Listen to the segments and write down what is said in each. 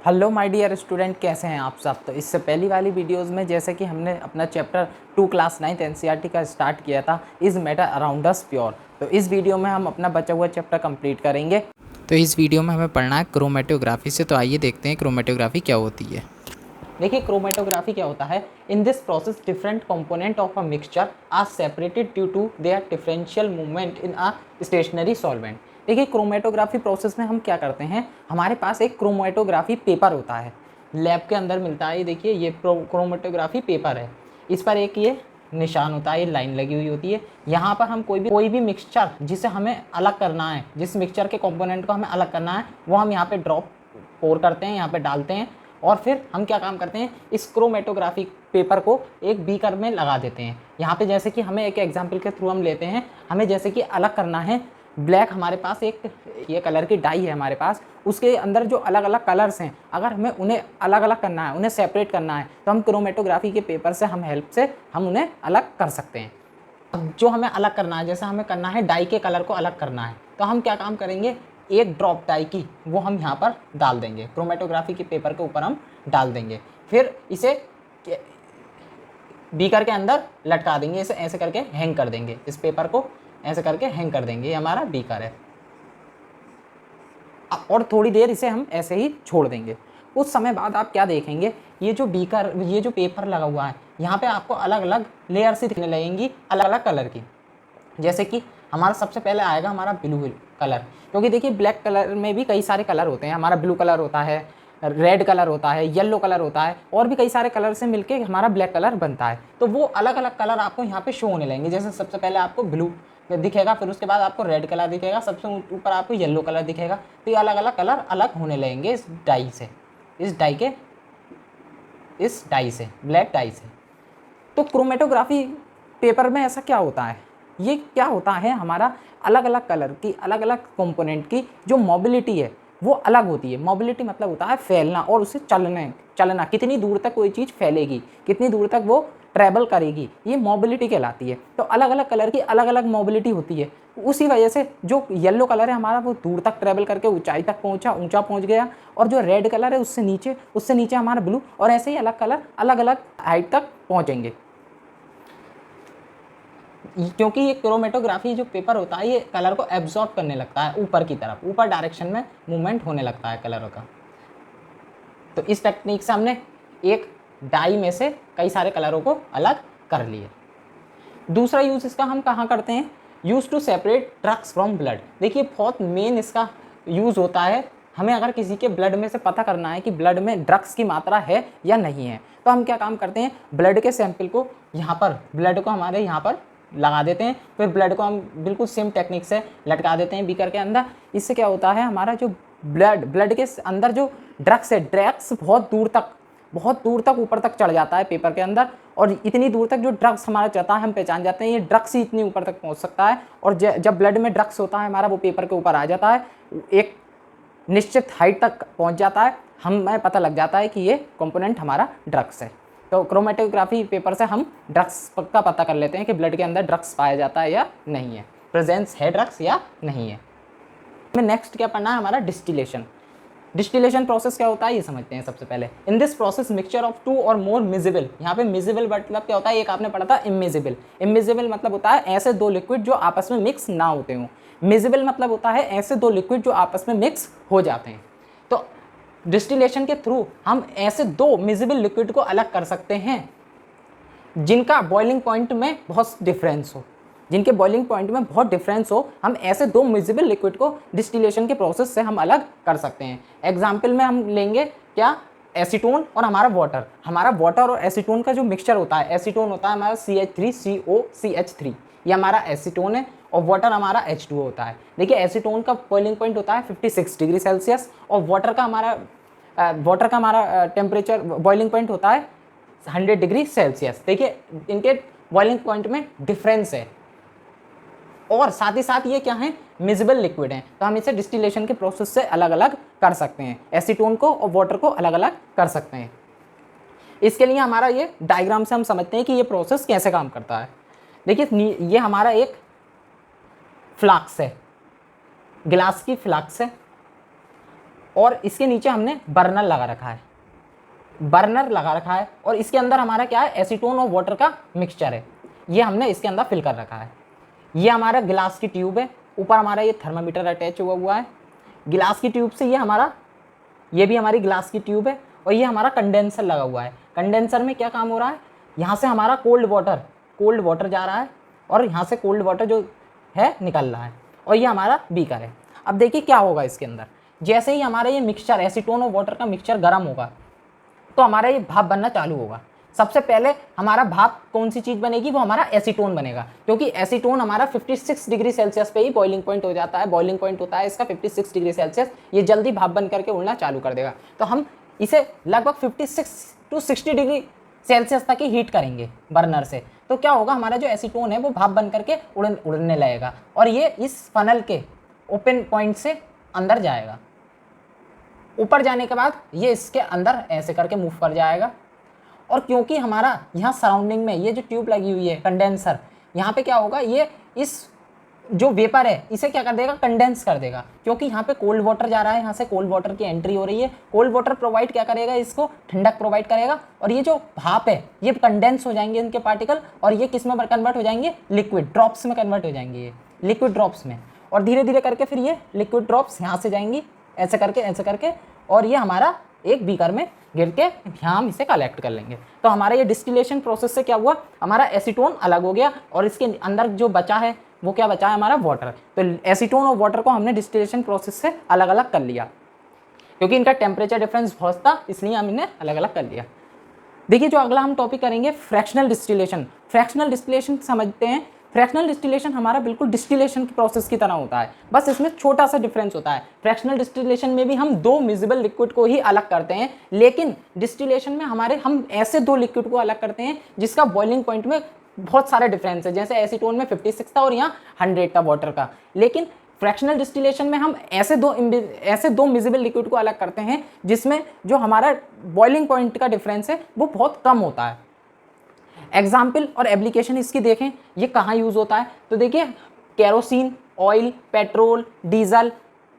Hello my dear student, कैसे हैं आप सब। तो इससे पहली वाली वीडियोस में जैसे कि हमने अपना चैप्टर 2 क्लास 9 एनसीईआरटी का स्टार्ट किया था, is matter around us pure. तो इस वीडियो में हम अपना बचा हुआ चैप्टर कंप्लीट करेंगे। तो इस वीडियो में हमें पढ़ना है क्रोमेटोग्राफी से। तो आइए देखते हैं क्रोमेटोग्राफी क्या होती है। देखिए, क्रोमेटोग्राफी क्या होता है। In this process different component of a mixture are separated due to their differential movement in a stationary solvent. देखिए, क्रोमेटोग्राफी प्रोसेस में हम क्या करते हैं, हमारे पास एक क्रोमेटोग्राफी पेपर होता है, लैब के अंदर मिलता है। ये देखिए, ये क्रोमेटोग्राफी पेपर है। इस पर एक ये निशान होता है, ये लाइन लगी हुई होती है। यहाँ पर हम कोई भी मिक्सचर जिसे हमें अलग करना है, जिस मिक्सचर के कंपोनेंट को हमें अलग करना है, वो हम यहाँ पे ड्रॉप पोर करते हैं, यहाँ पे डालते हैं। और फिर हम क्या काम करते हैं, इस क्रोमेटोग्राफी पेपर को एक बीकर में लगा देते हैं। यहाँ पे जैसे कि हमें एक एग्जांपल के थ्रू हम लेते हैं, हमें जैसे कि अलग करना है ब्लैक, हमारे पास एक ये कलर की डाई है हमारे पास, उसके अंदर जो अलग अलग कलर्स हैं, अगर हमें उन्हें अलग अलग करना है, उन्हें सेपरेट करना है, तो हम क्रोमेटोग्राफी के पेपर से हम हेल्प से हम उन्हें अलग कर सकते हैं। अब जो हमें अलग करना है, जैसे हमें करना है डाई के कलर को अलग करना है, तो हम क्या काम करेंगे, एक ड्रॉप डाई की वो हम यहाँ पर डाल देंगे, क्रोमेटोग्राफी के पेपर के ऊपर हम डाल देंगे। फिर इसे बीकर के अंदर लटका देंगे, इसे ऐसे करके हैंग कर देंगे, इस पेपर को ऐसे करके हैंग कर देंगे। ये हमारा बीकर है। और थोड़ी देर इसे हम ऐसे ही छोड़ देंगे। कुछ समय बाद आप क्या देखेंगे, ये जो बीकर, ये जो पेपर लगा हुआ है, यहाँ पे आपको अलग अलग लेयर सी दिखने लगेंगी, अलग अलग कलर की। जैसे कि हमारा सबसे पहले आएगा हमारा ब्लू कलर, क्योंकि देखिए ब्लैक कलर में भी कई सारे कलर होते हैं। हमारा ब्लू कलर होता है, रेड कलर होता है, येलो कलर होता है, और भी कई सारे कलर से मिलके हमारा ब्लैक कलर बनता है। तो वो अलग अलग कलर आपको यहाँ पे शो होने लगेंगे। जैसे सबसे पहले आपको ब्लू दिखेगा, फिर उसके बाद आपको रेड कलर दिखेगा, सबसे ऊपर आपको येलो कलर दिखेगा। तो ये अलग अलग कलर अलग होने लगेंगे इस डाई से, इस डाई से, ब्लैक डाई से। तो क्रोमेटोग्राफी पेपर में ऐसा क्या होता है, ये क्या होता है, हमारा अलग अलग कलर की, अलग अलग कंपोनेंट की जो मोबिलिटी है वो अलग होती है। मोबिलिटी मतलब होता है फैलना और उसे चलना, कितनी दूर तक कोई चीज़ फैलेगी, कितनी दूर तक वो ट्रैवल करेगी, ये मोबिलिटी कहलाती है। तो अलग अलग कलर की अलग अलग मोबिलिटी होती है। उसी वजह से जो येलो कलर है हमारा, वो दूर तक ट्रैवल करके ऊंचाई तक ऊंचा पहुंच गया, और जो रेड कलर है उससे नीचे हमारा ब्लू, और ऐसे ही अलग कलर अलग अलग हाइट तक पहुंचेंगे। क्योंकि ये क्रोमेटोग्राफी जो पेपर होता है, ये कलर को एब्जॉर्ब करने लगता है ऊपर की तरफ, ऊपर डायरेक्शन में मूवमेंट होने लगता है कलरों का। तो इस टेक्निक से हमने एक डाई में से कई सारे कलरों को अलग कर लिए। दूसरा यूज इसका हम कहाँ करते हैं, use to separate drugs from blood. देखिए, बहुत मेन इसका यूज होता है, हमें अगर किसी के ब्लड में से पता करना है कि ब्लड में ड्रग्स की मात्रा है या नहीं है, तो हम क्या काम करते हैं, ब्लड के सैंपल को यहाँ पर, ब्लड को हमारे यहाँ पर लगा देते हैं, फिर ब्लड को हम बिल्कुल सेम टेक्निक से लटका देते हैं बीकर के अंदर। इससे क्या होता है, हमारा जो ब्लड के अंदर जो ड्रग्स है, ड्रग्स बहुत दूर तक ऊपर तक चढ़ जाता है पेपर के अंदर, और इतनी दूर तक जो ड्रग्स हमारा चलता है, हम पहचान जाते हैं ये ड्रग्स ही इतनी ऊपर तक पहुंच सकता है। और जब ब्लड में ड्रग्स होता है हमारा, वो पेपर के ऊपर आ जाता है, एक निश्चित हाइट तक पहुंच जाता है, हमें पता लग जाता है कि ये कंपोनेंट हमारा ड्रग्स है। तो क्रोमेटोग्राफी पेपर से हम ड्रग्स का पता कर लेते हैं कि ब्लड के अंदर ड्रग्स पाया जाता है या नहीं है, प्रेजेंस है ड्रग्स या नहीं है। हमें नेक्स्ट क्या पढ़ना है, हमारा डिस्टिलेशन। डिस्टिलेशन प्रोसेस क्या होता है ये समझते हैं सबसे पहले। इन दिस प्रोसेस मिक्सचर ऑफ 2 और मोर मिजिबल, यहाँ पे मिजिबल मतलब क्या होता है, एक आपने पढ़ा था इमिजिबल। इमिजिबल मतलब होता है ऐसे दो लिक्विड जो आपस में मिक्स ना होते हों। मिजिबल मतलब होता है ऐसे दो लिक्विड जो आपस में मिक्स हो जाते हैं। तो डिस्टिलेशन के थ्रू हम ऐसे दो मिजिबल लिक्विड को अलग कर सकते हैं जिनका बॉइलिंग पॉइंट में बहुत डिफरेंस हो, जिनके बॉइलिंग पॉइंट में बहुत डिफरेंस हो। हम ऐसे दो मिजिबल लिक्विड को डिस्टिलेशन के प्रोसेस से हम अलग कर सकते हैं। एग्जाम्पल में हम लेंगे क्या, एसीटोन और हमारा वाटर। हमारा वाटर और एसीटोन का जो मिक्सचर होता है, एसीटोन होता है हमारा CH3COCH3, ये हमारा एसीटोन है, और वाटर हमारा H2O होता है। देखिए, एसीटोन का बॉइलिंग पॉइंट होता है 56 डिग्री सेल्सियस, और वाटर का हमारा टेम्परेचर बॉइलिंग पॉइंट होता है 100 डिग्री सेल्सियस। देखिए, इनके बॉइलिंग पॉइंट में डिफरेंस है, और साथ ही साथ ये क्या है, मिजिबल लिक्विड हैं। तो हम इसे डिस्टिलेशन के प्रोसेस से अलग अलग कर सकते हैं, एसीटोन को और वाटर को अलग अलग कर सकते हैं। इसके लिए हमारा ये डायग्राम से हम समझते हैं कि ये प्रोसेस कैसे काम करता है। देखिए, ये हमारा एक फ्लास्क है, गिलास की फ्लास्क है, और इसके नीचे हमने बर्नर लगा रखा है, बर्नर लगा रखा है, और इसके अंदर हमारा क्या है, एसीटोन और वाटर का मिक्सचर है, ये हमने इसके अंदर फिल कर रखा है। ये हमारा गिलास की ट्यूब है, ऊपर हमारा ये थर्मामीटर अटैच हुआ है गिलास की ट्यूब से, ये भी हमारी गिलास की ट्यूब है, और ये हमारा कंडेंसर लगा हुआ है। कंडेंसर में क्या काम हो रहा है, यहाँ से हमारा कोल्ड वाटर जा रहा है, और यहाँ से कोल्ड वाटर जो है निकल रहा है, और ये हमारा बीकर है। अब देखिए क्या होगा इसके अंदर, जैसे ही हमारा ये मिक्सचर एसीटोन और वाटर का मिक्सचर गर्म होगा तो हमारा ये भाप बनना चालू होगा। सबसे पहले हमारा भाप कौन सी चीज़ बनेगी, वो हमारा एसीटोन बनेगा, क्योंकि एसीटोन हमारा 56 डिग्री सेल्सियस पे ही बॉइलिंग पॉइंट हो जाता है। बॉइलिंग पॉइंट होता है इसका 56 डिग्री सेल्सियस, ये जल्दी भाप बन करके उड़ना चालू कर देगा। तो हम इसे लगभग 56 to 60 डिग्री सेल्सियस तक ही हीट करेंगे बर्नर से। तो क्या होगा, हमारा जो एसीटोन है वो भाप बन करके उड़ने लगेगा, और ये इस फनल के ओपन पॉइंट से अंदर जाएगा। ऊपर जाने के बाद ये इसके अंदर ऐसे करके मूव कर जाएगा, और क्योंकि हमारा यहाँ सराउंडिंग में ये जो ट्यूब लगी हुई है कंडेंसर, यहाँ पे क्या होगा, ये इस जो वेपर है इसे क्या कर देगा, कंडेंस कर देगा, क्योंकि यहाँ पे कोल्ड वाटर जा रहा है, यहाँ से कोल्ड वाटर की एंट्री हो रही है। कोल्ड वाटर प्रोवाइड क्या करेगा, इसको ठंडक प्रोवाइड करेगा, और ये जो भाप है ये कंडेंस हो जाएंगे इनके पार्टिकल, और ये किस में कन्वर्ट हो जाएंगे, लिक्विड ड्रॉप्स में कन्वर्ट हो जाएंगे, ये लिक्विड ड्रॉप्स में, और धीरे धीरे करके फिर ये लिक्विड ड्रॉप्स यहाँ से जाएंगी ऐसे करके, और ये हमारा एक बीकर में गिर के यहाँ हम इसे कलेक्ट कर लेंगे। तो हमारा ये डिस्टिलेशन प्रोसेस से क्या हुआ, हमारा एसीटोन अलग हो गया, और इसके अंदर जो बचा है वो क्या बचा है, हमारा वाटर। तो एसीटोन और वाटर को हमने डिस्टिलेशन प्रोसेस से अलग अलग कर लिया, क्योंकि इनका टेम्परेचर डिफरेंस बहुत था, इसलिए हम इन्हें अलग अलग कर लिया। देखिए जो अगला हम टॉपिक करेंगे, फ्रैक्शनल डिस्टिलेशन। फ्रैक्शनल डिस्टिलेशन समझते हैं। फ्रैक्शनल डिस्टिलेशन हमारा बिल्कुल डिस्टिलेशन की प्रोसेस की तरह होता है, बस इसमें छोटा सा डिफरेंस होता है। फ्रैक्शनल डिस्टिलेशन में भी हम दो मिजिबल लिक्विड को ही अलग करते हैं, लेकिन डिस्टिलेशन में हम ऐसे दो लिक्विड को अलग करते हैं जिसका बॉइलिंग पॉइंट में बहुत सारे डिफरेंस है। जैसे एसीटोन में 56 था और यहाँ 100 था वाटर का, लेकिन फ्रैक्शनल डिस्टिलेशन में हम ऐसे दो मिजिबल लिक्विड को अलग करते हैं जिसमें जो हमारा बॉइलिंग पॉइंट का डिफरेंस है वो बहुत कम होता है। एग्जाम्पल और एप्लीकेशन इसकी देखें, ये कहाँ यूज़ होता है, तो देखिए केरोसिन, ऑयल, पेट्रोल, डीजल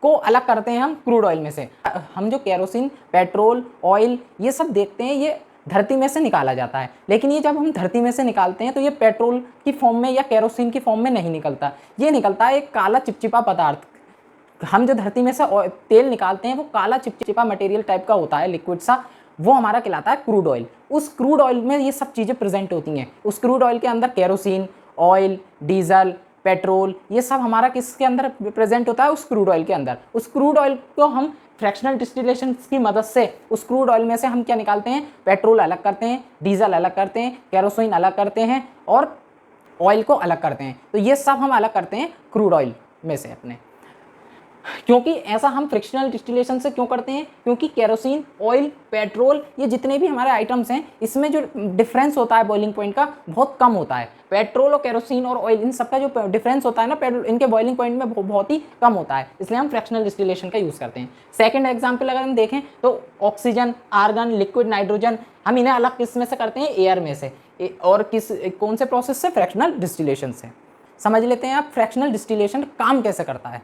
को अलग करते हैं हम क्रूड ऑयल में से। हम जो केरोसिन, पेट्रोल, ऑयल ये सब देखते हैं, ये धरती में से निकाला जाता है, लेकिन ये जब हम धरती में से निकालते हैं तो ये पेट्रोल की फॉर्म में या केरोसिन की फॉर्म में नहीं निकलता, ये निकलता है एक काला चिपचिपा पदार्थ। हम जो धरती में से तेल निकालते हैं वो काला चिपचिपा मटेरियल टाइप का होता है, लिक्विड सा, वो हमारा कहलाता है क्रूड ऑयल। उस क्रूड ऑयल में ये सब चीज़ें प्रेजेंट होती हैं। उस क्रूड ऑयल के अंदर केरोसिन, ऑयल, डीजल, पेट्रोल ये सब हमारा किसके अंदर प्रेजेंट होता है, उस क्रूड ऑयल के अंदर। उस क्रूड ऑयल को हम फ्रैक्शनल डिस्टिलेशन की मदद से उस क्रूड ऑयल में से हम क्या निकालते हैं, पेट्रोल अलग करते हैं, डीजल अलग करते हैं, केरोसिन अलग करते हैं और ऑयल को अलग करते हैं। तो ये सब हम अलग करते हैं क्रूड ऑयल में से अपने। क्योंकि ऐसा हम फ्रिक्शनल डिस्टिलेशन से क्यों करते हैं, क्योंकि केरोसिन, ऑयल, पेट्रोल ये जितने भी हमारे आइटम्स हैं इसमें जो डिफरेंस होता है बॉइलिंग पॉइंट का बहुत कम होता है। पेट्रोल और केरोसिन और ऑयल इन सबका जो डिफरेंस होता है ना, पेट्रोल इनके बॉइलिंग पॉइंट में बहुत ही कम होता है, इसलिए हम फ्रैक्शनल डिस्टिलेशन का यूज़ करते हैं। सेकेंड एग्जाम्पल अगर हम देखें तो ऑक्सीजन, आर्गन, लिक्विड नाइट्रोजन, हम इन्हें अलग किस में से करते हैं, एयर में से। और कौन से प्रोसेस से, फ्रैक्शनल डिस्टिलेशन से। समझ लेते हैं आप फ्रैक्शनल डिस्टिलेशन काम कैसे करता है।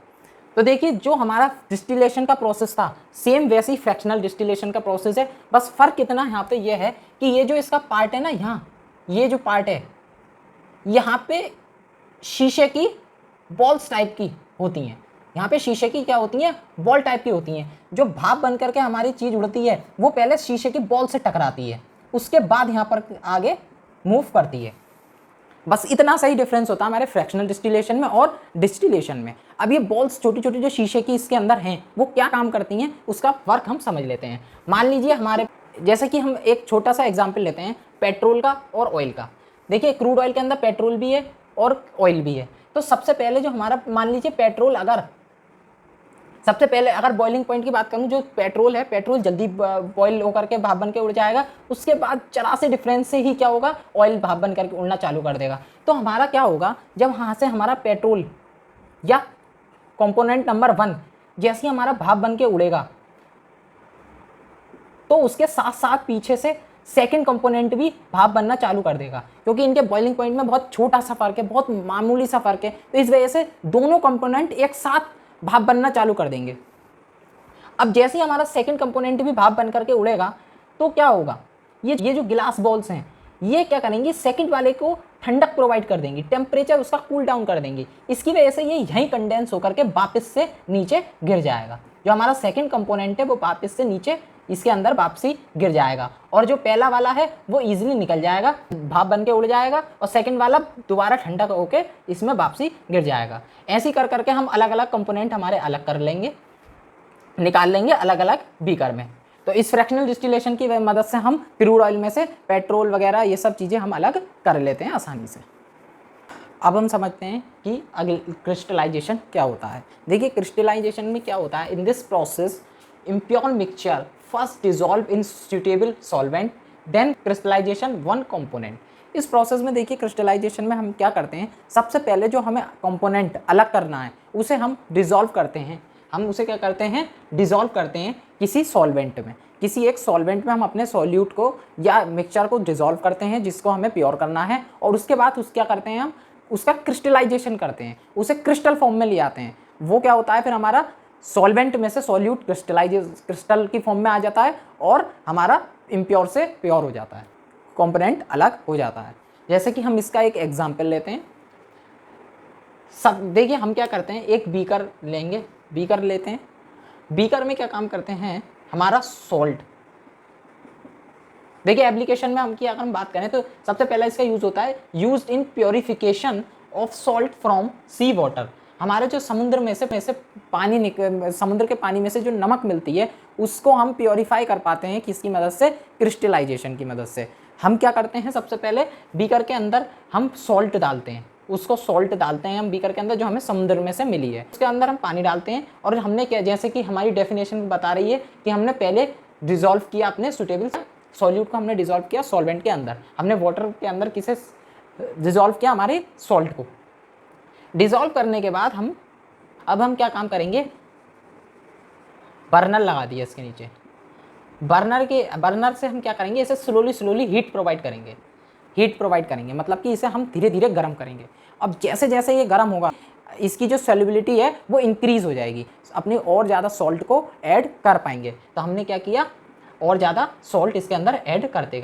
तो देखिए जो हमारा डिस्टिलेशन का प्रोसेस था सेम वैसे ही फ्रैक्शनल डिस्टिलेशन का प्रोसेस है, बस फ़र्क इतना यहाँ पे ये है कि ये जो इसका पार्ट है ना, यहाँ ये जो पार्ट है यहाँ पे शीशे की बॉल्स टाइप की होती हैं। यहाँ पे शीशे की क्या होती हैं, बॉल टाइप की होती हैं। जो भाप बन करके हमारी चीज़ उड़ती है वो पहले शीशे की बॉल से टकराती है, उसके बाद यहाँ पर आगे मूव करती है। बस इतना सही डिफरेंस होता है हमारे फ्रैक्शनल डिस्टिलेशन में और डिस्टिलेशन में। अब ये बॉल्स छोटी छोटी जो शीशे की इसके अंदर हैं वो क्या काम करती हैं, उसका फ़र्क हम समझ लेते हैं। मान लीजिए हमारे, जैसे कि हम एक छोटा सा एग्जांपल लेते हैं पेट्रोल का और ऑयल का। देखिए क्रूड ऑयल के अंदर पेट्रोल भी है और ऑयल भी है। तो सबसे पहले जो हमारा, मान लीजिए पेट्रोल, सबसे पहले अगर बॉइलिंग पॉइंट की बात करूं, जो पेट्रोल है, पेट्रोल जल्दी बॉयल होकर के भाप बन के उड़ जाएगा। उसके बाद जरा से डिफरेंस से ही क्या होगा, ऑयल भाप बन करके उड़ना चालू कर देगा। तो हमारा क्या होगा, जब यहाँ से हमारा पेट्रोल या कंपोनेंट नंबर 1 जैसे हमारा भाप बन के उड़ेगा तो उसके साथ साथ पीछे से सेकंड कंपोनेंट भी भाप बनना चालू कर देगा, क्योंकि इनके बॉइलिंग पॉइंट में बहुत छोटा सा फ़र्क है, बहुत मामूली सा फ़र्क है। तो इस वजह से दोनों कंपोनेंट एक साथ भाप बनना चालू कर देंगे। अब जैसे ही हमारा सेकंड कंपोनेंट भी भाप बन करके उड़ेगा तो क्या होगा, ये जो गिलास बॉल्स हैं ये क्या करेंगे, सेकंड वाले को ठंडक प्रोवाइड कर देंगी, टेम्परेचर उसका कूल डाउन कर देंगी। इसकी वजह से ये यहीं कंडेंस होकर के वापस से नीचे गिर जाएगा। जो हमारा सेकंड कंपोनेंट है वो वापस से नीचे इसके अंदर वापसी गिर जाएगा, और जो पहला वाला है वो इजीली निकल जाएगा, भाप बन के उड़ जाएगा, और सेकंड वाला दोबारा ठंडा होकर इसमें वापसी गिर जाएगा। ऐसे ही कर करके हम अलग अलग कंपोनेंट हमारे अलग कर लेंगे, निकाल लेंगे अलग अलग बीकर में। तो इस फ्रैक्शनल डिस्टिलेशन की मदद से हम क्रूड ऑयल में से पेट्रोल वगैरह ये सब चीज़ें हम अलग कर लेते हैं आसानी से। अब हम समझते हैं कि अगले क्रिस्टलाइजेशन क्या होता है। देखिए क्रिस्टलाइजेशन में क्या होता है, in this process impure mixture first dissolve in suitable solvent then crystallization one component. इस प्रोसेस में देखिए क्रिस्टलाइजेशन में हम क्या करते हैं, सबसे पहले जो हमें कंपोनेंट अलग करना है उसे हम डिज़ोल्व करते हैं। हम उसे क्या करते हैं, डिज़ोल्व करते हैं किसी सॉल्वेंट में, किसी एक सॉल्वेंट में हम अपने सॉल्यूट को या मिक्सचर को डिज़ोल्व करते हैं जिसको हमें प्योर करना है, और उसके बाद क्या करते हैं, हम उसका क्रिस्टलाइजेशन करते हैं, उसे क्रिस्टल फॉर्म में ले आते हैं। वो क्या होता है, फिर हमारा सॉल्वेंट में से सॉल्यूट क्रिस्टल की फॉर्म में आ जाता है और हमारा इम्प्योर से प्योर हो जाता है, कंपोनेंट अलग हो जाता है। जैसे कि हम इसका एक एग्जांपल लेते हैं। सब देखिए हम क्या करते हैं, एक बीकर लेंगे, बीकर लेते हैं, बीकर में क्या काम करते हैं, हमारा सॉल्ट। देखिए एप्लीकेशन में हम अगर हम बात करें तो सबसे पहला इसका यूज़ होता है, used in purification of salt from sea water. हमारे जो समुद्र में से पानी समुद्र के पानी में से जो नमक मिलती है उसको हम प्योरीफाई कर पाते हैं किसकी मदद से, क्रिस्टलाइजेशन की मदद से। हम क्या करते हैं, सबसे पहले बीकर के अंदर हम सॉल्ट डालते हैं, उसको सॉल्ट डालते हैं हम बीकर के अंदर जो हमें समुद्र में से मिली है, उसके अंदर हम पानी डालते हैं, और हमने क्या, जैसे कि हमारी डेफिनेशन बता रही है कि हमने पहले डिज़ोल्व किया अपने सुटेबल सॉल्यूट को, हमने डिज़ोल्व किया सॉल्वेंट के अंदर, हमने वाटर के अंदर किसे डिज़ोल्व किया, हमारे सॉल्ट को। डिज़ोल्व करने के बाद अब हम क्या काम करेंगे, बर्नर लगा दिया इसके नीचे, बर्नर से हम क्या करेंगे, इसे स्लोली हीट प्रोवाइड करेंगे, मतलब कि इसे हम धीरे धीरे गर्म करेंगे। अब जैसे जैसे ये गर्म होगा इसकी जो सॉल्युबिलिटी है वो इंक्रीज़ हो जाएगी, अपनी और ज़्यादा सॉल्ट को ऐड कर पाएंगे। तो हमने क्या किया, और ज़्यादा सॉल्ट इसके अंदर ऐड करते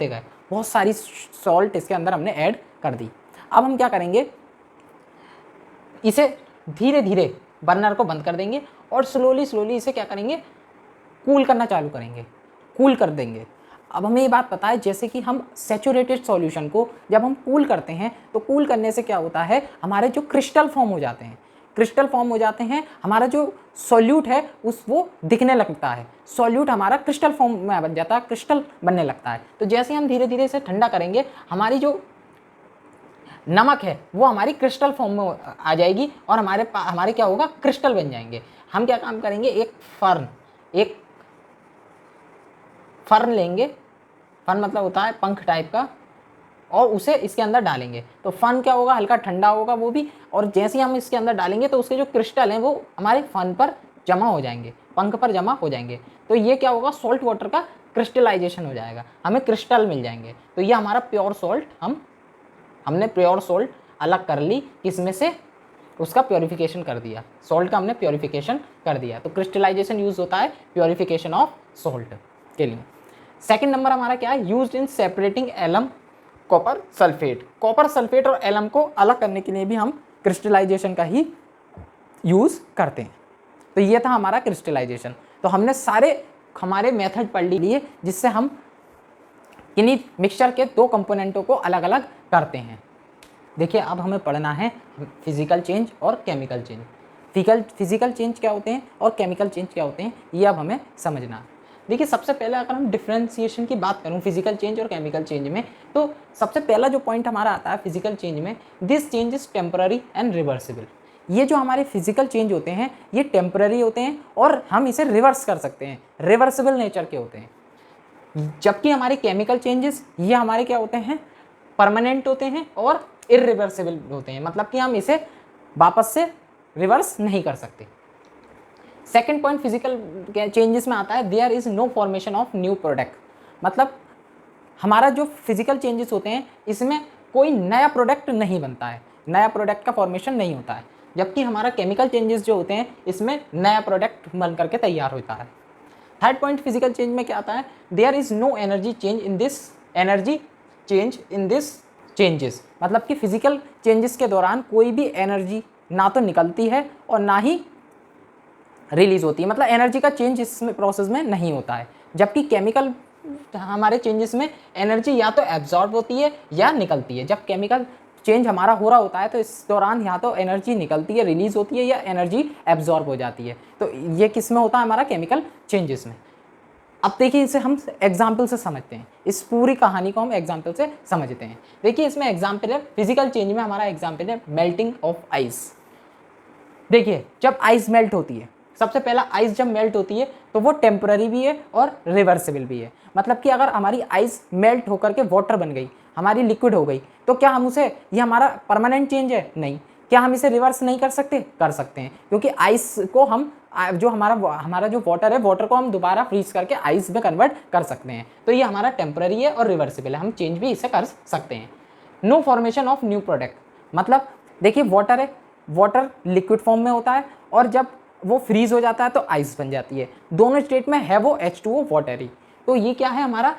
गए, बहुत सारी सॉल्ट इसके अंदर हमने ऐड कर दी। अब हम क्या करेंगे, इसे धीरे धीरे बर्नर को बंद कर देंगे और स्लोली इसे क्या करेंगे, कूल करना चालू करेंगे, कूल कर देंगे। अब हमें ये बात पता है, जैसे कि हम सैचुरेटेड सॉल्यूशन को जब हम कूल करते हैं तो कूल करने से क्या होता है, हमारे जो क्रिस्टल फॉर्म हो जाते हैं, हमारा जो सॉल्यूट है वो दिखने लगता है, सॉल्यूट हमारा क्रिस्टल फॉर्म में बन जाता है, क्रिस्टल बनने लगता है। तो जैसे हम धीरे धीरे इसे ठंडा करेंगे, हमारी जो नमक है वो हमारी क्रिस्टल फॉर्म में आ जाएगी और हमारे क्या होगा, क्रिस्टल बन जाएंगे। हम क्या काम करेंगे, एक फर्न लेंगे, फर्न मतलब होता है पंख टाइप का, और उसे इसके अंदर डालेंगे। तो फर्न क्या होगा, हल्का ठंडा होगा वो भी, और जैसे ही हम इसके अंदर डालेंगे तो उसके जो क्रिस्टल हैं वो हमारे फर्न पर जमा हो जाएंगे, पंख पर जमा हो जाएंगे। तो ये क्या होगा, सॉल्ट वाटर का क्रिस्टलाइजेशन हो जाएगा, हमें क्रिस्टल मिल जाएंगे। तो ये हमारा प्योर सॉल्ट, हमने प्योर सॉल्ट अलग कर ली, किसमें से, उसका प्योरीफिकेशन कर दिया, सॉल्ट का हमने प्योरीफिकेशन कर दिया। तो क्रिस्टलाइजेशन यूज होता है प्योरीफिकेशन ऑफ सॉल्ट के लिए। सेकंड नंबर हमारा क्या है, used in separating alum copper sulphate और एलम को अलग करने के लिए भी हम क्रिस्टलाइजेशन का ही यूज़ करते हैं। तो ये था हमारा क्रिस्टलाइजेशन। तो हमने सारे हमारे मेथड पढ़ लिए जिससे हम इन्हीं मिक्सचर के दो कंपोनेंटों को अलग अलग करते हैं। देखिए अब हमें पढ़ना है फिजिकल चेंज और केमिकल चेंज। फिजिकल चेंज क्या होते हैं और केमिकल चेंज क्या होते हैं, ये अब हमें समझना है। देखिए सबसे पहले अगर हम डिफ्रेंशिएशन की बात करूं फिजिकल चेंज और केमिकल चेंज में, तो सबसे पहला जो पॉइंट हमारा आता है फिजिकल चेंज में, this change is temporary and reversible. ये जो हमारे फिजिकल चेंज होते हैं ये टेम्पररी होते हैं और हम इसे रिवर्स कर सकते हैं, रिवर्सिबल नेचर के होते हैं। जबकि हमारे केमिकल चेंजेस ये हमारे क्या होते हैं, परमानेंट होते हैं और इरिवर्सिबल होते हैं, मतलब कि हम इसे वापस से रिवर्स नहीं कर सकते। सेकेंड पॉइंट फिजिकल चेंजेस में आता है, there is no formation of new product. मतलब हमारा जो फिजिकल चेंजेस होते हैं इसमें कोई नया प्रोडक्ट नहीं बनता है, नया प्रोडक्ट का फॉर्मेशन नहीं होता है। जबकि हमारा केमिकल चेंजेस जो होते हैं इसमें नया प्रोडक्ट बन करके तैयार होता है। थर्ड पॉइंट फिजिकल चेंज में क्या आता है, there is no energy change in this changes, मतलब कि फिजिकल चेंजेस के दौरान कोई भी एनर्जी ना तो निकलती है और ना ही रिलीज होती है, मतलब एनर्जी का चेंज इसमें प्रोसेस में नहीं होता है। जबकि केमिकल हमारे चेंजेस में एनर्जी या तो एब्जॉर्ब होती है या निकलती है। जब केमिकल चेंज हमारा हो रहा होता है तो इस दौरान या तो एनर्जी निकलती है, रिलीज होती है, या एनर्जी एब्जॉर्ब हो जाती है। तो ये किस में होता है, हमारा केमिकल चेंजेस में। अब देखिए इसे हम एग्जाम्पल से समझते हैं, इस पूरी कहानी को हम एग्जाम्पल से समझते हैं। देखिए इसमें एग्जाम्पल है, फिजिकल चेंज में हमारा एग्जाम्पल है मेल्टिंग ऑफ आइस। देखिए जब आइस मेल्ट होती है, सबसे पहला आइस जब मेल्ट होती है तो वो टेम्पररी भी है और रिवर्सिबल भी है। मतलब कि अगर हमारी आइस मेल्ट होकर के वाटर बन गई, हमारी लिक्विड हो गई, तो क्या हम उसे, ये हमारा परमानेंट चेंज है? नहीं। क्या हम इसे रिवर्स नहीं कर सकते? कर सकते हैं, क्योंकि आइस को हम जो हमारा जो वाटर है, वाटर को हम दोबारा फ्रीज करके आइस में कन्वर्ट कर सकते हैं। तो ये हमारा टेम्पररी है और रिवर्सिबल है, हम चेंज भी इसे कर सकते हैं। No formation of new product, मतलब देखिए वाटर है, वाटर लिक्विड फॉर्म में होता है और जब वो फ्रीज हो जाता है तो आइस बन जाती है। दोनों स्टेट में है वो H2O वाटर ही। तो ये क्या है हमारा,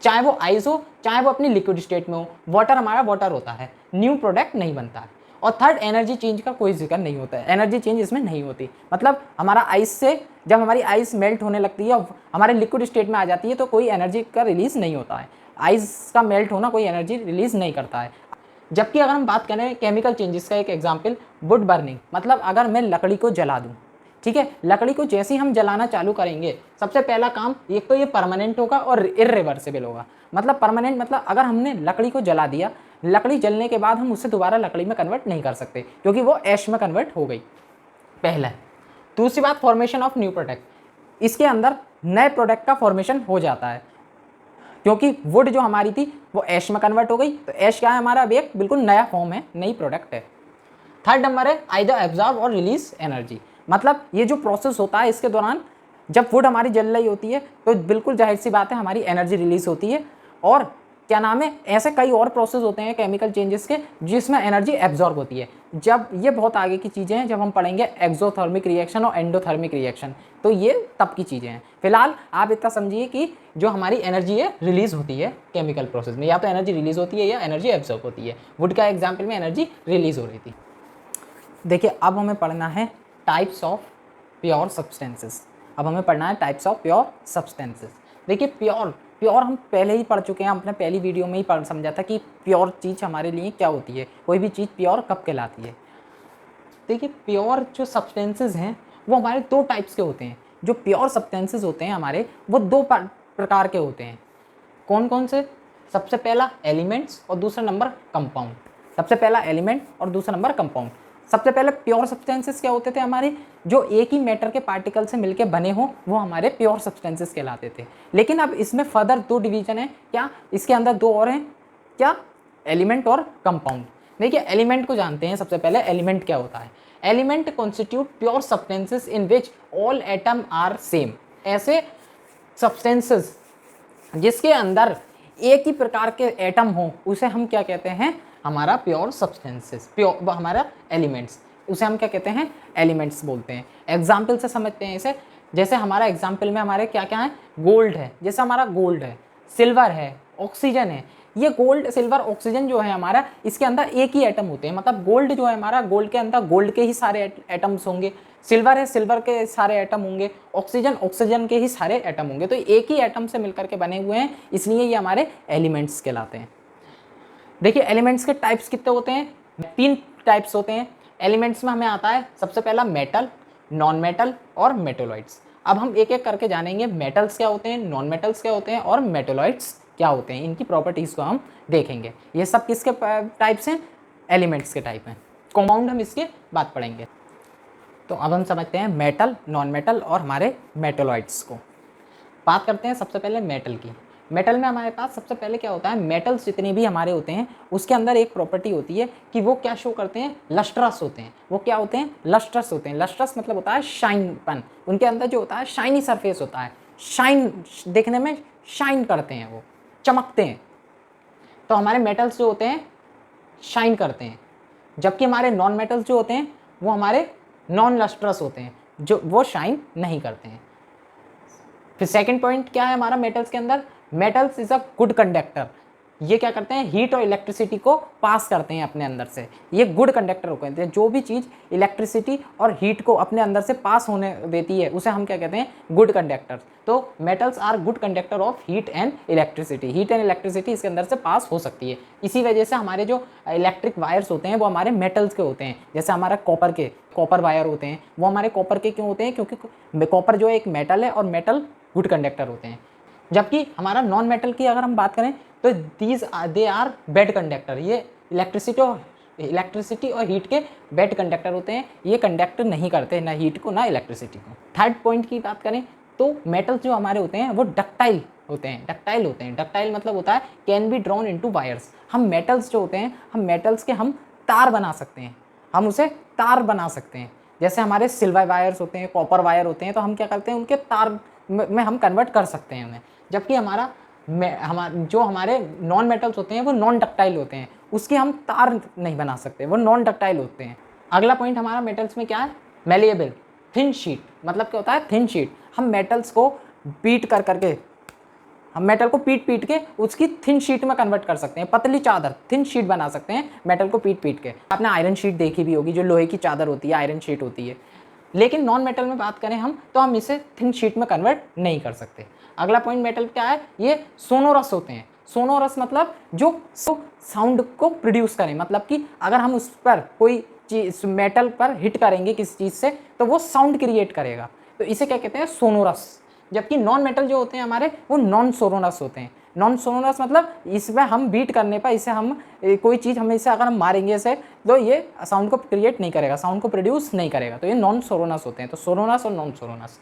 चाहे वो आइस हो चाहे वो अपनी लिक्विड स्टेट में हो, वाटर हमारा वाटर होता है, न्यू प्रोडक्ट नहीं बनता है। और थर्ड, एनर्जी चेंज का कोई जिक्र नहीं होता है, एनर्जी चेंज इसमें नहीं होती। मतलब हमारा आइस से, जब हमारी आइस मेल्ट होने लगती है और हमारे लिक्विड स्टेट में आ जाती है तो कोई एनर्जी का रिलीज नहीं होता है। आइस का मेल्ट होना कोई एनर्जी रिलीज नहीं करता है। जबकि अगर हम बात करें केमिकल चेंजेस का, एक एग्जांपल वुड बर्निंग, मतलब अगर मैं लकड़ी को जला दूं, ठीक है, लकड़ी को जैसे ही हम जलाना चालू करेंगे, सबसे पहला काम एक तो ये परमानेंट होगा और इर्रिवर्सिबल होगा। मतलब परमानेंट मतलब अगर हमने लकड़ी को जला दिया, लकड़ी जलने के बाद हम उसे दोबारा लकड़ी में कन्वर्ट नहीं कर सकते क्योंकि वो ऐश में कन्वर्ट हो गई, पहला। दूसरी बात, फॉर्मेशन ऑफ न्यू प्रोडक्ट, इसके अंदर नए प्रोडक्ट का फॉर्मेशन हो जाता है क्योंकि वुड जो हमारी थी वो ऐश में कन्वर्ट हो गई। तो ऐश क्या है हमारा, अब एक बिल्कुल नया फॉर्म है, नई प्रोडक्ट है। थर्ड नंबर है आइदर एब्जॉर्ब और रिलीज एनर्जी, मतलब ये जो प्रोसेस होता है इसके दौरान जब वुड हमारी जल रही होती है तो बिल्कुल जाहिर सी बात है हमारी एनर्जी रिलीज होती है। और क्या नाम है, ऐसे कई और प्रोसेस होते हैं केमिकल चेंजेस के जिसमें एनर्जी एब्जॉर्ब होती है। जब ये बहुत आगे की चीज़ें हैं, जब हम पढ़ेंगे एक्सोथर्मिक रिएक्शन और एंडोथर्मिक रिएक्शन, तो ये तब की चीज़ें हैं। फिलहाल आप इतना समझिए कि जो हमारी एनर्जी है रिलीज होती है केमिकल प्रोसेस में, या तो एनर्जी रिलीज होती है या एनर्जी एब्जॉर्ब होती है। वुड का एग्जाम्पल में एनर्जी रिलीज हो रही थी। देखिए अब हमें पढ़ना है टाइप्स ऑफ प्योर सब्सटेंसेस। अब हमें पढ़ना है टाइप्स ऑफ प्योर सब्सटेंसेस। देखिए प्योर हम पहले ही पढ़ चुके हैं, हमने पहली वीडियो में ही समझा था कि प्योर चीज़ हमारे लिए क्या होती है, कोई भी चीज़ प्योर कब कहलाती है। देखिए प्योर जो सब्सटेंसेस हैं वो हमारे दो टाइप्स के होते हैं। जो प्योर सब्सटेंसेस होते हैं हमारे, वो दो प्रकार के होते हैं। कौन कौन से? सबसे पहला एलिमेंट्स और दूसरा नंबर कंपाउंड। सबसे पहला एलिमेंट और दूसरा नंबर कंपाउंड। सबसे पहले प्योर सब्सटेंसेस क्या होते थे हमारे, जो एक ही मैटर के पार्टिकल से मिलके बने हों, वो हमारे प्योर सब्सटेंसेस कहलाते थे। लेकिन अब इसमें फर्दर दो डिवीजन है, क्या इसके अंदर दो और हैं, क्या? एलिमेंट और कंपाउंड। देखिए एलिमेंट को जानते हैं सबसे पहले, एलिमेंट क्या होता है। Element constitute pure substances in which all atom are same. ऐसे सब्सटेंसेस जिसके अंदर एक ही प्रकार के एटम हो, उसे हम क्या कहते हैं, हमारा प्योर सब्सटेंसेस, प्योर हमारा एलिमेंट्स, उसे हम क्या कहते हैं, एलिमेंट्स बोलते हैं। एग्जाम्पल से समझते हैं इसे। जैसे हमारा एग्जाम्पल में हमारे क्या क्या है, गोल्ड है, जैसे हमारा गोल्ड है, सिल्वर है, ऑक्सीजन है। ये गोल्ड, सिल्वर, ऑक्सीजन जो है हमारा, इसके अंदर एक ही एटम होते हैं। मतलब गोल्ड जो है हमारा, गोल्ड के अंदर गोल्ड के ही सारे एटम्स होंगे। सिल्वर है, सिल्वर के सारे एटम होंगे। ऑक्सीजन, ऑक्सीजन के ही सारे एटम होंगे। तो एक ही एटम से मिलकर के बने हुए हैं, इसलिए ये हमारे एलिमेंट्स कहलाते हैं। देखिए एलिमेंट्स के टाइप्स कितने होते हैं, 3 टाइप्स होते हैं। एलिमेंट्स में हमें आता है सबसे पहला मेटल, नॉन मेटल और मेटोलॉइड्स। अब हम एक एक करके जानेंगे मेटल्स क्या होते हैं, नॉन मेटल्स क्या होते हैं और मेटोलॉइड्स क्या होते हैं। इनकी प्रॉपर्टीज़ को हम देखेंगे। ये सब किसके टाइप्स हैं, एलिमेंट्स के टाइप हैं। कंपाउंड हम इसके बाद पढ़ेंगे। तो अब हम समझते हैं मेटल, नॉन मेटल और हमारे मेटोलॉइड्स को। बात करते हैं सबसे पहले मेटल की। मेटल में हमारे पास सबसे पहले क्या होता है, मेटल्स जितने भी हमारे होते हैं उसके अंदर एक प्रॉपर्टी होती है कि वो क्या शो करते हैं, लस्ट्रस होते हैं। वो क्या होते हैं, लस्ट्रस होते हैं। लस्ट्रस मतलब होता है शाइनपन। उनके अंदर जो होता है शाइनी सरफेस होता है, शाइन, देखने में शाइन करते हैं, वो चमकते हैं। तो हमारे मेटल्स जो होते हैं शाइन करते हैं। जबकि हमारे नॉन मेटल्स जो होते हैं वो हमारे नॉन लस्ट्रस होते हैं, जो वो शाइन नहीं करते हैं। फिर सेकंड पॉइंट क्या है हमारा मेटल्स के अंदर, metals is a good conductor. ये क्या करते हैं, हीट और इलेक्ट्रिसिटी को पास करते हैं अपने अंदर से, ये गुड कंडक्टर होते हैं। जो भी चीज़ इलेक्ट्रिसिटी और हीट को अपने अंदर से पास होने देती है उसे हम क्या कहते हैं, गुड कंडक्टर्स। तो metals are good conductor of heat and electricity. Heat and electricity इसके अंदर से पास हो सकती है। इसी वजह से हमारे जो इलेक्ट्रिक वायर्स होते हैं वो हमारे मेटल्स के होते हैं। जैसे हमारा कॉपर वायर होते हैं, वो हमारे कॉपर के क्यों होते हैं, क्योंकि कॉपर जो एक मेटल है और मेटल गुड कंडक्टर होते हैं। जबकि हमारा नॉन मेटल की अगर हम बात करें तो दे आर बैड कंडक्टर। ये इलेक्ट्रिसिटी और हीट के बैड कंडक्टर होते हैं, ये कंडक्ट नहीं करते ना हीट को ना इलेक्ट्रिसिटी को। थर्ड पॉइंट की बात करें तो मेटल्स जो हमारे होते हैं वो डक्टाइल होते हैं। डक्टाइल मतलब होता है can be drawn into wires. हम मेटल्स जो होते हैं, हम मेटल्स के हम तार बना सकते हैं, हम उसे तार बना सकते हैं। जैसे हमारे सिल्वर वायर्स होते हैं, कॉपर वायर होते हैं, तो हम क्या करते हैं, उनके तार में हम कन्वर्ट कर सकते हैं उन्हें। जबकि हमारे नॉन मेटल्स होते हैं वो नॉन डक्टाइल होते हैं, उसके हम तार नहीं बना सकते, वो नॉन डक्टाइल होते हैं। अगला पॉइंट हमारा मेटल्स में क्या है, मेलिएबल, थिन शीट। मतलब क्या होता है, थिन शीट। हम मेटल्स को हम मेटल को पीट के उसकी थिन शीट में कन्वर्ट कर सकते हैं, पतली चादर, थिन शीट बना सकते हैं मेटल को पीट के। आपने आयरन शीट देखी भी होगी, जो लोहे की चादर होती है, आयरन शीट होती है। लेकिन नॉन मेटल में बात करें हम, तो हम इसे थिन शीट में कन्वर्ट नहीं कर सकते। अगला पॉइंट मेटल क्या है, ये सोनोरस होते हैं। सोनोरस मतलब जो साउंड को प्रोड्यूस करें, मतलब कि अगर हम उस पर कोई चीज मेटल पर हिट करेंगे किसी चीज़ से तो वो साउंड क्रिएट करेगा, तो इसे क्या कहते हैं, सोनोरस। जबकि नॉन मेटल जो होते हैं हमारे, वो नॉन सोनोरस होते हैं। नॉन सोनोरस मतलब इसमें हम बीट करने पर इसे हम कोई चीज़ हमें इसे अगर हम मारेंगे इसे, तो ये साउंड को क्रिएट नहीं करेगा, साउंड को प्रोड्यूस नहीं करेगा, तो ये नॉन सोनोरस होते हैं। तो सोनोरस और नॉन सोनोरस।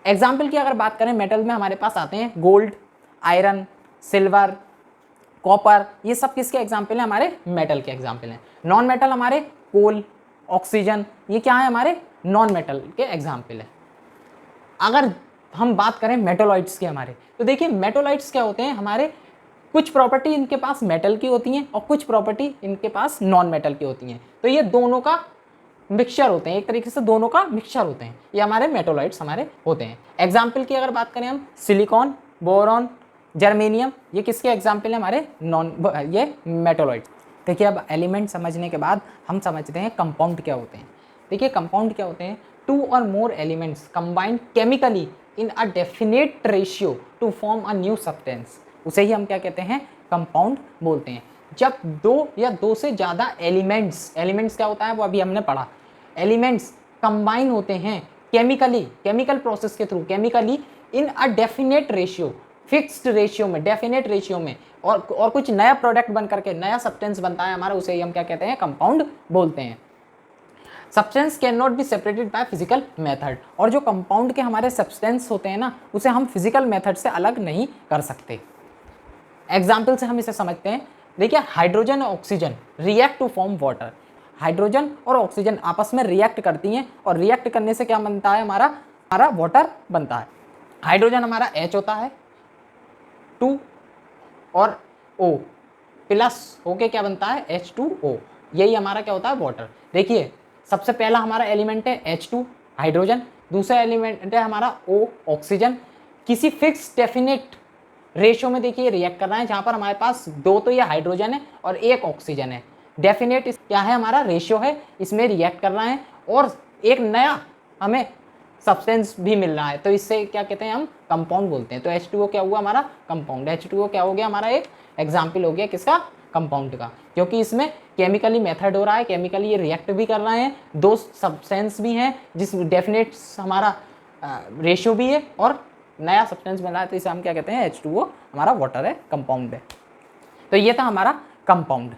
एग्जाम्पल की अगर बात करें, मेटल में हमारे पास आते हैं गोल्ड, आयरन, सिल्वर, कॉपर। ये सब किसके एग्जाम्पल हैं, हमारे मेटल के एग्जाम्पल हैं। नॉन मेटल हमारे कोल, ऑक्सीजन, ये क्या है, हमारे नॉन मेटल के एग्जाम्पल है। अगर हम बात करें मेटोलॉइड्स की हमारे, तो देखिए मेटोलॉइड्स क्या होते हैं, हमारे कुछ प्रॉपर्टी इनके पास मेटल की होती हैं और कुछ प्रॉपर्टी इनके पास नॉन मेटल की होती हैं। तो ये दोनों का मिक्सचर होते हैं, एक तरीके से दोनों का मिक्सचर होते हैं, ये हमारे मेटोलॉइड्स हमारे होते हैं। एग्जाम्पल की अगर बात करें हम, सिलिकॉन, बोरॉन, जर्मेनियम, ये किसके एग्जाम्पल है, हमारे ये मेटोलॉइड्स। देखिए अब एलिमेंट समझने के बाद हम समझते हैं कंपाउंड क्या होते हैं। देखिए कंपाउंड क्या होते हैं, टू और more elements combined chemically in a definite ratio two form a new substance, उसे ही हम क्या कहते हैं, कंपाउंड बोलते हैं। जब दो या दो से ज़्यादा एलिमेंट्स क्या होता है वो अभी हमने पढ़ा, एलिमेंट्स कंबाइन होते हैं केमिकल प्रोसेस के through, chemically in a definite ratio, fixed ratio में, डेफिनेट रेशियो में, और कुछ नया प्रोडक्ट बन करके नया सब्सटेंस बनता है हमारा, उसे ही हम क्या कहते हैं, कंपाउंड बोलते हैं। Substance can not be separated by physical method. और जो कंपाउंड के हमारे सब्सटेंस होते हैं ना, उसे हम फिजिकल मेथड से अलग नहीं कर सकते। एग्जाम्पल से हम इसे समझते हैं। देखिए हाइड्रोजन और oxygen react to form water. Hydrogen और ऑक्सीजन आपस में रिएक्ट करती हैं और रिएक्ट करने से क्या बनता है, हमारा वाटर बनता है। हाइड्रोजन हमारा H होता है 2 और O प्लस होके क्या बनता है, H2O। यही हमारा क्या होता है, वाटर। देखिए सबसे पहला हमारा एलिमेंट है H2 हाइड्रोजन, दूसरा एलिमेंट है हमारा O ऑक्सीजन। किसी फिक्स डेफिनेट रेशियो में देखिए रिएक्ट कर रहा है, जहाँ पर हमारे पास 2 तो ये हाइड्रोजन है और 1 ऑक्सीजन है। डेफिनेट क्या है, हमारा रेशियो है, इसमें रिएक्ट कर रहा है और एक नया हमें सब्सटेंस भी मिल रहा है, तो इससे क्या कहते हैं, हम कंपाउंड बोलते हैं। तो H2O क्या हुआ, हमारा कंपाउंड। H2O क्या हो गया, हमारा एक एग्जाम्पल हो गया किसका, कंपाउंड का, क्योंकि इसमें केमिकली मेथड हो रहा है, केमिकली ये रिएक्ट भी कर रहे हैं, 2 सब्सटेंस भी हैं जिस डेफिनेट हमारा रेशियो भी है और नया सब्सटेंस बना है, तो इसे हम क्या कहते हैं, H2O हमारा वाटर है, कंपाउंड है। तो ये था हमारा कंपाउंड।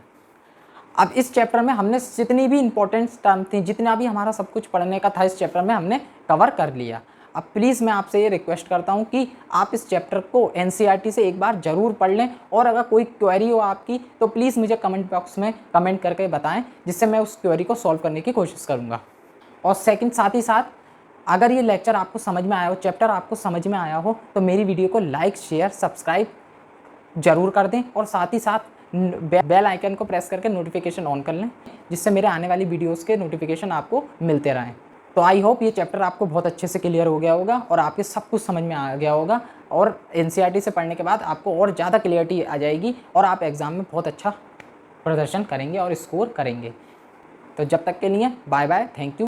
अब इस चैप्टर में हमने जितनी भी इंपॉर्टेंट टर्म थी, जितना भी हमारा सब कुछ पढ़ने का था इस चैप्टर में हमने कवर कर लिया। अब प्लीज़ मैं आपसे ये रिक्वेस्ट करता हूँ कि आप इस चैप्टर को NCERT से एक बार ज़रूर पढ़ लें, और अगर कोई क्वेरी हो आपकी तो प्लीज़ मुझे कमेंट बॉक्स में कमेंट करके बताएं, जिससे मैं उस क्वेरी को सॉल्व करने की कोशिश करूँगा। और साथ ही साथ अगर ये लेक्चर आपको समझ में आया हो, चैप्टर आपको समझ में आया हो, तो मेरी वीडियो को लाइक, शेयर, सब्सक्राइब ज़रूर कर दें, और साथ ही साथ बेल आइकन को प्रेस करके नोटिफिकेशन ऑन कर लें, जिससे मेरे आने वाली वीडियोस के नोटिफिकेशन आपको मिलते रहें। तो आई होप ये चैप्टर आपको बहुत अच्छे से क्लियर हो गया होगा और आपके सब कुछ समझ में आ गया होगा, और एनसीईआरटी से पढ़ने के बाद आपको और ज़्यादा क्लियरिटी आ जाएगी और आप एग्ज़ाम में बहुत अच्छा प्रदर्शन करेंगे और स्कोर करेंगे। तो जब तक के लिए बाय बाय, थैंक यू।